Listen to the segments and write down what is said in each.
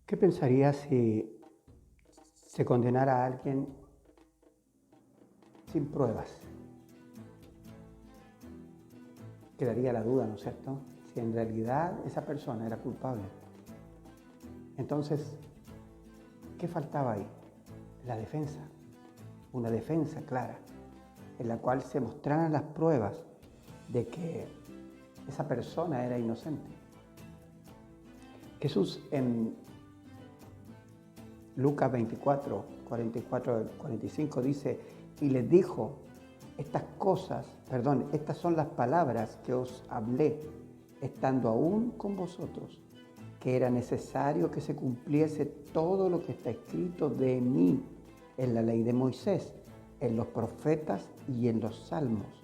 ¿Qué pensarías si se condenara a alguien sin pruebas? Quedaría la duda, ¿no es cierto? Si en realidad esa persona era culpable. Entonces, ¿qué faltaba ahí? La defensa. Una defensa clara, en la cual se mostraran las pruebas de que esa persona era inocente. Jesús en Lucas 24, 44 al 45 dice, y les dijo, estas son las palabras que os hablé, estando aún con vosotros, que era necesario que se cumpliese todo lo que está escrito de mí en la ley de Moisés, en los profetas y en los salmos.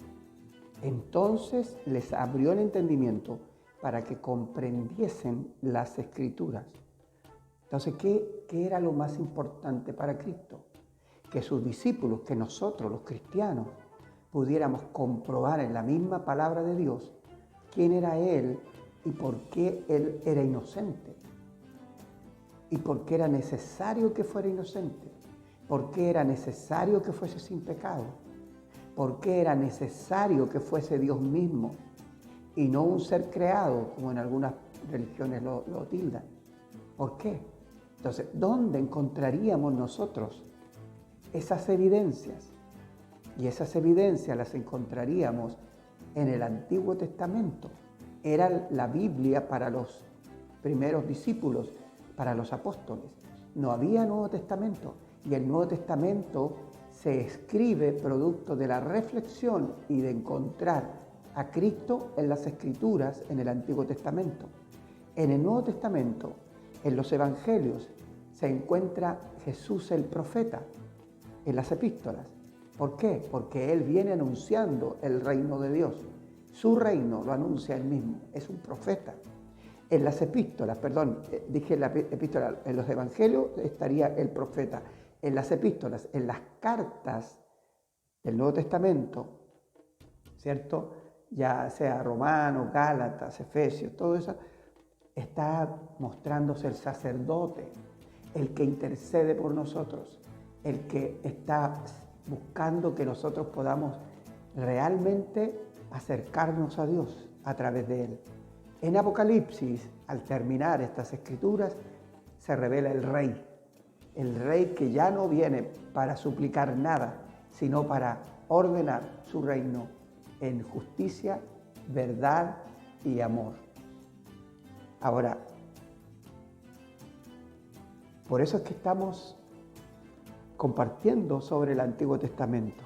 Entonces les abrió el entendimiento para que comprendiesen las escrituras. Entonces, ¿qué era lo más importante para Cristo? Que sus discípulos, que nosotros los cristianos, pudiéramos comprobar en la misma palabra de Dios quién era Él y por qué Él era inocente. Y por qué era necesario que fuera inocente. Por qué era necesario que fuese sin pecado. Por qué era necesario que fuese Dios mismo y no un ser creado, como en algunas religiones lo tildan. ¿Por qué? Entonces, ¿dónde encontraríamos nosotros esas evidencias? Y esas evidencias las encontraríamos en el Antiguo Testamento. Era la Biblia para los primeros discípulos, para los apóstoles. No había Nuevo Testamento. Y el Nuevo Testamento se escribe producto de la reflexión y de encontrar a Cristo en las Escrituras en el Antiguo Testamento. En el Nuevo Testamento, en los Evangelios, se encuentra Jesús el profeta en las epístolas. ¿Por qué? Porque Él viene anunciando el reino de Dios. Su reino lo anuncia Él mismo, es un profeta. En las epístolas, dije en la epístola, en los Evangelios estaría el profeta. En las epístolas, en las cartas del Nuevo Testamento, ¿cierto? Ya sea Romanos, Gálatas, Efesios, todo eso, está mostrándose el sacerdote, el que intercede por nosotros, el que está buscando que nosotros podamos realmente acercarnos a Dios a través de Él. En Apocalipsis, al terminar estas escrituras, se revela el rey que ya no viene para suplicar nada, sino para ordenar su reino en justicia, verdad y amor. Ahora, por eso es que estamos compartiendo sobre el Antiguo Testamento.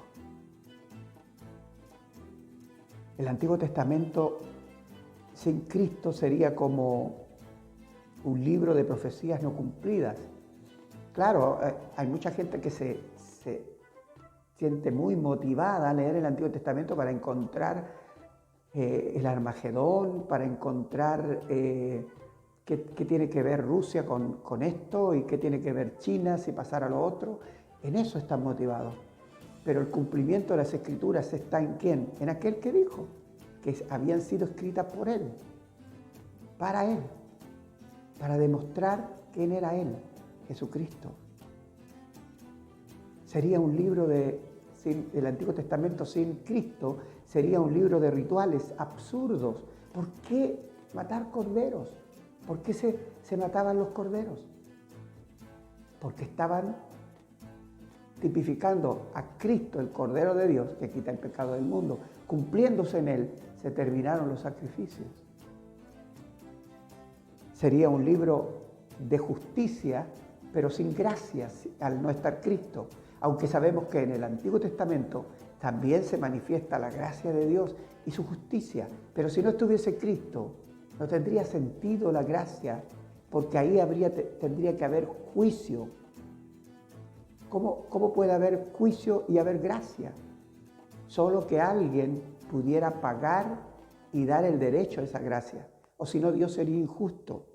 El Antiguo Testamento sin Cristo sería como un libro de profecías no cumplidas. Claro, hay mucha gente que se siente muy motivada a leer el Antiguo Testamento para encontrar el Armagedón, para encontrar qué tiene que ver Rusia con esto y qué tiene que ver China si pasara lo otro. En eso están motivados. Pero el cumplimiento de las Escrituras está ¿en quién? En aquel que dijo que habían sido escritas por Él, para demostrar quién era Él, Jesucristo. Sería un libro del Antiguo Testamento sin Cristo, sería un libro de rituales absurdos. ¿Por qué matar corderos? ¿Por qué se mataban los corderos? Porque estaban tipificando a Cristo, el Cordero de Dios, que quita el pecado del mundo. Cumpliéndose en Él, se terminaron los sacrificios. Sería un libro de justicia, pero sin gracia al no estar Cristo. Aunque sabemos que en el Antiguo Testamento también se manifiesta la gracia de Dios y su justicia. Pero si no estuviese Cristo, no tendría sentido la gracia, porque ahí tendría que haber juicio. ¿Cómo puede haber juicio y haber gracia? Solo que alguien pudiera pagar y dar el derecho a esa gracia. O si no, Dios sería injusto.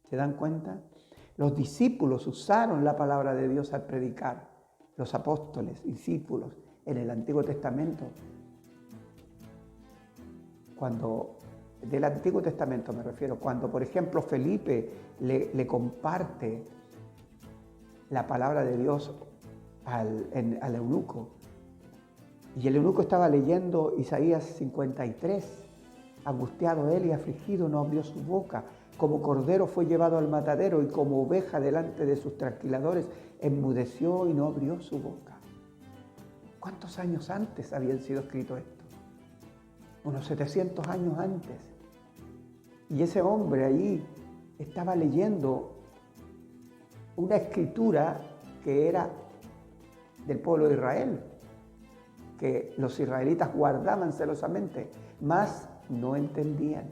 ¿Se dan cuenta? Los discípulos usaron la palabra de Dios al predicar. Los apóstoles, discípulos, en el Antiguo Testamento. Cuando del Antiguo Testamento me refiero, cuando por ejemplo Felipe le comparte la palabra de Dios al eunuco, y el eunuco estaba leyendo Isaías 53, angustiado él y afligido no abrió su boca, como cordero fue llevado al matadero y como oveja delante de sus trasquiladores enmudeció y no abrió su boca. ¿Cuántos años antes habían sido escrito esto? Unos 700 años antes. Y ese hombre allí estaba leyendo una escritura que era del pueblo de Israel, que los israelitas guardaban celosamente, mas no entendían.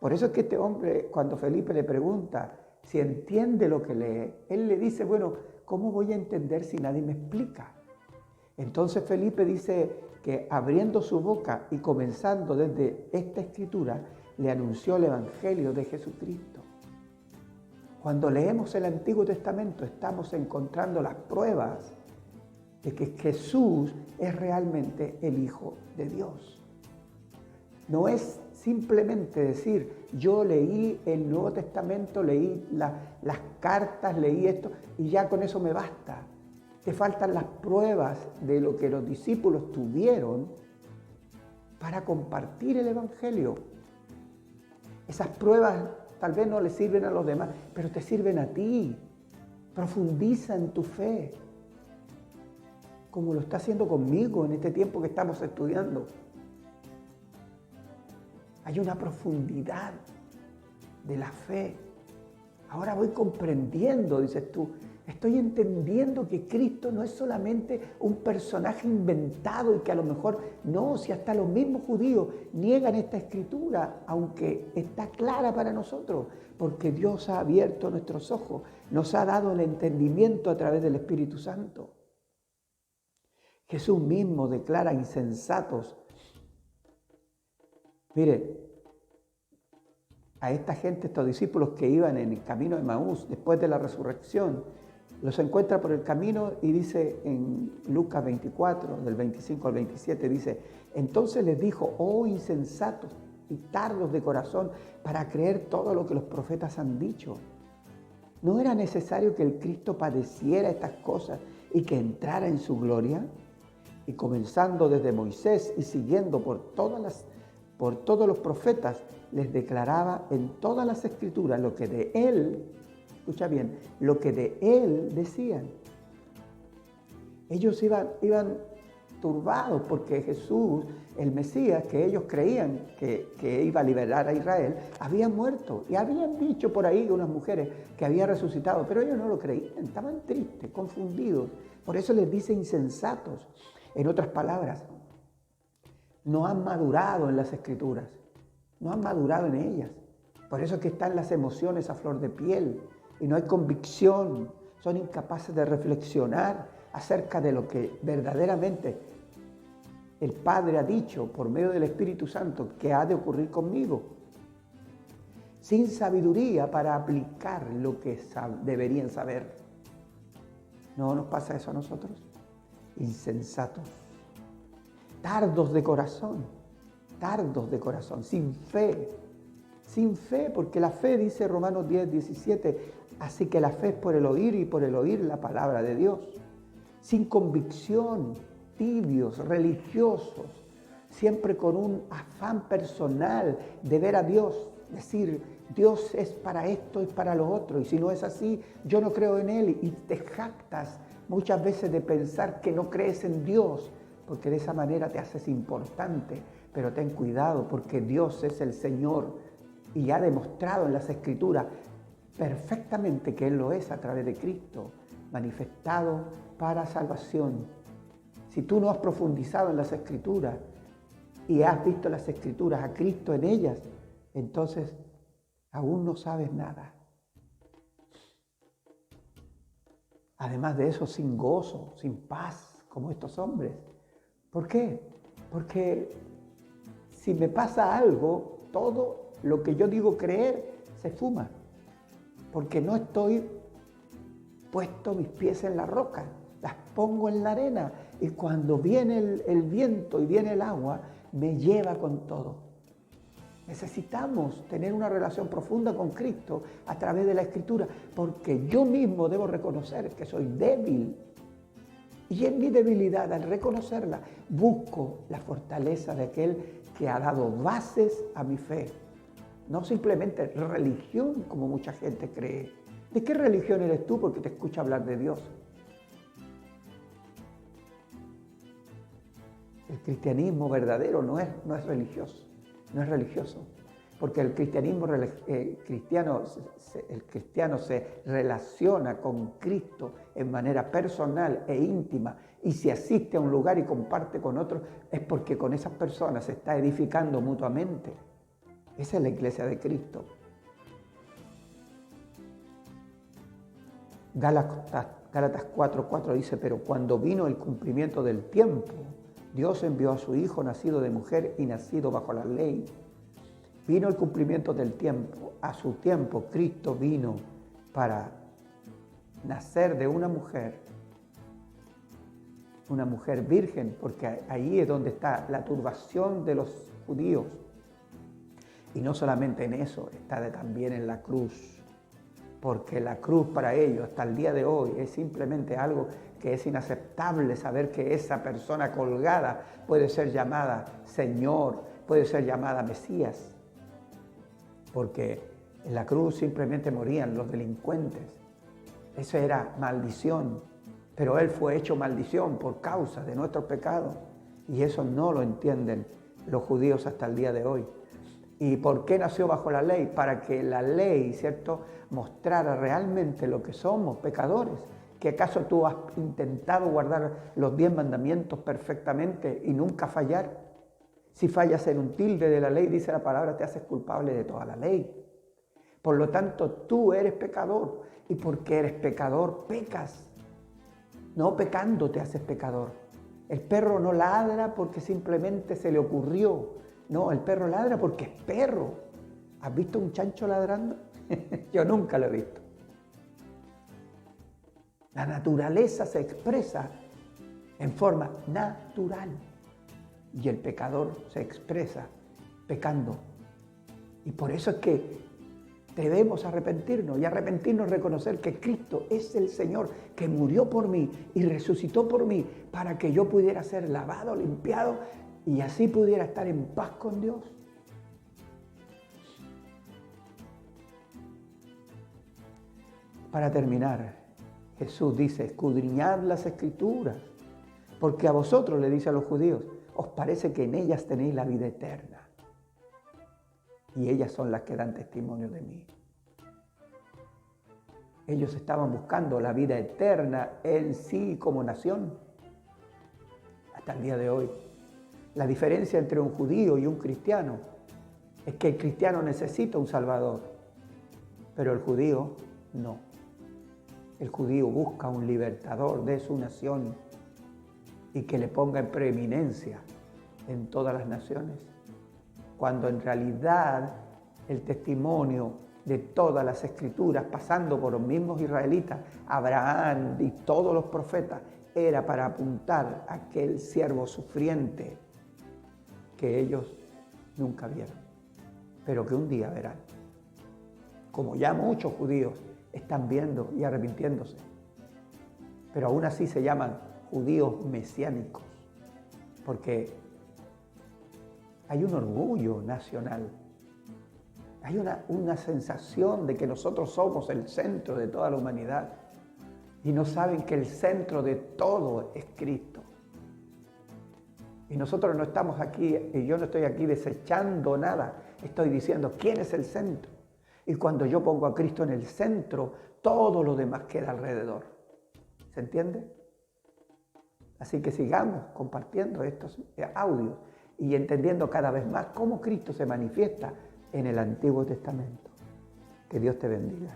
Por eso es que este hombre, cuando Felipe le pregunta si entiende lo que lee, él le dice, bueno, ¿cómo voy a entender si nadie me explica? Entonces Felipe dice que abriendo su boca y comenzando desde esta escritura, le anunció el Evangelio de Jesucristo. Cuando leemos el Antiguo Testamento estamos encontrando las pruebas de que Jesús es realmente el Hijo de Dios. No es simplemente decir, yo leí el Nuevo Testamento, leí las cartas, leí esto y ya con eso me basta. Te faltan las pruebas de lo que los discípulos tuvieron para compartir el Evangelio. Esas pruebas tal vez no le sirven a los demás, pero te sirven a ti. Profundiza en tu fe, como lo está haciendo conmigo en este tiempo que estamos estudiando. Hay una profundidad de la fe. Ahora voy comprendiendo, dices tú, estoy entendiendo que Cristo no es solamente un personaje inventado y que a lo mejor no, si hasta los mismos judíos niegan esta escritura, aunque está clara para nosotros, porque Dios ha abierto nuestros ojos, nos ha dado el entendimiento a través del Espíritu Santo. Jesús mismo declara insensatos. Mire, a esta gente, estos discípulos que iban en el camino de Emaús después de la resurrección, los encuentra por el camino y dice en Lucas 24, del 25 al 27, dice, entonces les dijo, oh insensatos y tardos de corazón para creer todo lo que los profetas han dicho. ¿No era necesario que el Cristo padeciera estas cosas y que entrara en su gloria? Y comenzando desde Moisés y siguiendo por todos los profetas, les declaraba en todas las escrituras lo que de él, escucha bien, lo que de él decían. Ellos iban turbados porque Jesús, el Mesías, que ellos creían que iba a liberar a Israel, había muerto. Y habían dicho por ahí unas mujeres que había resucitado, pero ellos no lo creían, estaban tristes, confundidos. Por eso les dice insensatos. En otras palabras, no han madurado en las Escrituras, no han madurado en ellas. Por eso es que están las emociones a flor de piel y no hay convicción, son incapaces de reflexionar acerca de lo que verdaderamente el Padre ha dicho por medio del Espíritu Santo que ha de ocurrir conmigo. Sin sabiduría para aplicar lo que deberían saber. ¿No nos pasa eso a nosotros? Insensatos, tardos de corazón, sin fe, porque la fe, dice Romanos 10, 17, así que la fe es por el oír y por el oír la palabra de Dios, sin convicción, tibios, religiosos, siempre con un afán personal de ver a Dios, decir, Dios es para esto, es para lo otro, y si no es así, yo no creo en Él, y te jactas muchas veces de pensar que no crees en Dios, porque de esa manera te haces importante, pero ten cuidado porque Dios es el Señor y ha demostrado en las Escrituras perfectamente que Él lo es a través de Cristo, manifestado para salvación. Si tú no has profundizado en las Escrituras y has visto las Escrituras a Cristo en ellas, entonces aún no sabes nada. Además de eso, sin gozo, sin paz, como estos hombres. ¿Por qué? Porque si me pasa algo, todo lo que yo digo creer se fuma. Porque no estoy puesto mis pies en la roca, las pongo en la arena. Y cuando viene el viento y viene el agua, me lleva con todo. Necesitamos tener una relación profunda con Cristo a través de la Escritura, porque yo mismo debo reconocer que soy débil. Y en mi debilidad, al reconocerla, busco la fortaleza de aquel que ha dado bases a mi fe. No simplemente religión, como mucha gente cree. ¿De qué religión eres tú? Porque te escucha hablar de Dios. El cristianismo verdadero no es religioso, no es religioso. Porque el cristiano se relaciona con Cristo en manera personal e íntima, y si asiste a un lugar y comparte con otros, es porque con esas personas se está edificando mutuamente. Esa es la iglesia de Cristo. Gálatas 4:4 dice, pero cuando vino el cumplimiento del tiempo, Dios envió a su Hijo nacido de mujer y nacido bajo la ley. Vino el cumplimiento del tiempo. A su tiempo, Cristo vino para nacer de una mujer virgen, porque ahí es donde está la turbación de los judíos. Y no solamente en eso, está también en la cruz, porque la cruz para ellos hasta el día de hoy es simplemente algo que es inaceptable, saber que esa persona colgada puede ser llamada Señor, puede ser llamada Mesías, porque en la cruz simplemente morían los delincuentes. Eso era maldición, pero Él fue hecho maldición por causa de nuestros pecados, y eso no lo entienden los judíos hasta el día de hoy. ¿Y por qué nació bajo la ley? Para que la ley, ¿cierto?, mostrara realmente lo que somos, pecadores. ¿Que acaso tú has intentado guardar los 10 mandamientos perfectamente y nunca fallar? Si fallas en un tilde de la ley, dice la palabra, te haces culpable de toda la ley. Por lo tanto, tú eres pecador, y porque eres pecador, pecas. No pecando te haces pecador. El perro no ladra porque simplemente se le ocurrió. No, el perro ladra porque es perro. ¿Has visto un chancho ladrando? Yo nunca lo he visto. La naturaleza se expresa en forma natural, y el pecador se expresa pecando. Y por eso es que debemos arrepentirnos, y arrepentirnos, reconocer que Cristo es el Señor, que murió por mí y resucitó por mí para que yo pudiera ser lavado, limpiado, y así pudiera estar en paz con Dios. Para terminar, Jesús dice, escudriñad las Escrituras, porque a vosotros, le dice a los judíos, os parece que en ellas tenéis la vida eterna, y ellas son las que dan testimonio de mí. Ellos estaban buscando la vida eterna en sí como nación, hasta el día de hoy. La diferencia entre un judío y un cristiano es que el cristiano necesita un salvador, pero el judío no. El judío busca un libertador de su nación y que le ponga en preeminencia en todas las naciones, cuando en realidad el testimonio de todas las Escrituras, pasando por los mismos israelitas, Abraham y todos los profetas, era para apuntar a aquel siervo sufriente que ellos nunca vieron, pero que un día verán, como ya muchos judíos están viendo y arrepintiéndose, pero aún así se llaman judíos mesiánicos, porque hay un orgullo nacional, hay una sensación de que nosotros somos el centro de toda la humanidad, y no saben que el centro de todo es Cristo. Y nosotros no estamos aquí, y yo no estoy aquí desechando nada, estoy diciendo quién es el centro. Y cuando yo pongo a Cristo en el centro, todo lo demás queda alrededor. ¿Se entiende? Así que sigamos compartiendo estos audios y entendiendo cada vez más cómo Cristo se manifiesta en el Antiguo Testamento. Que Dios te bendiga.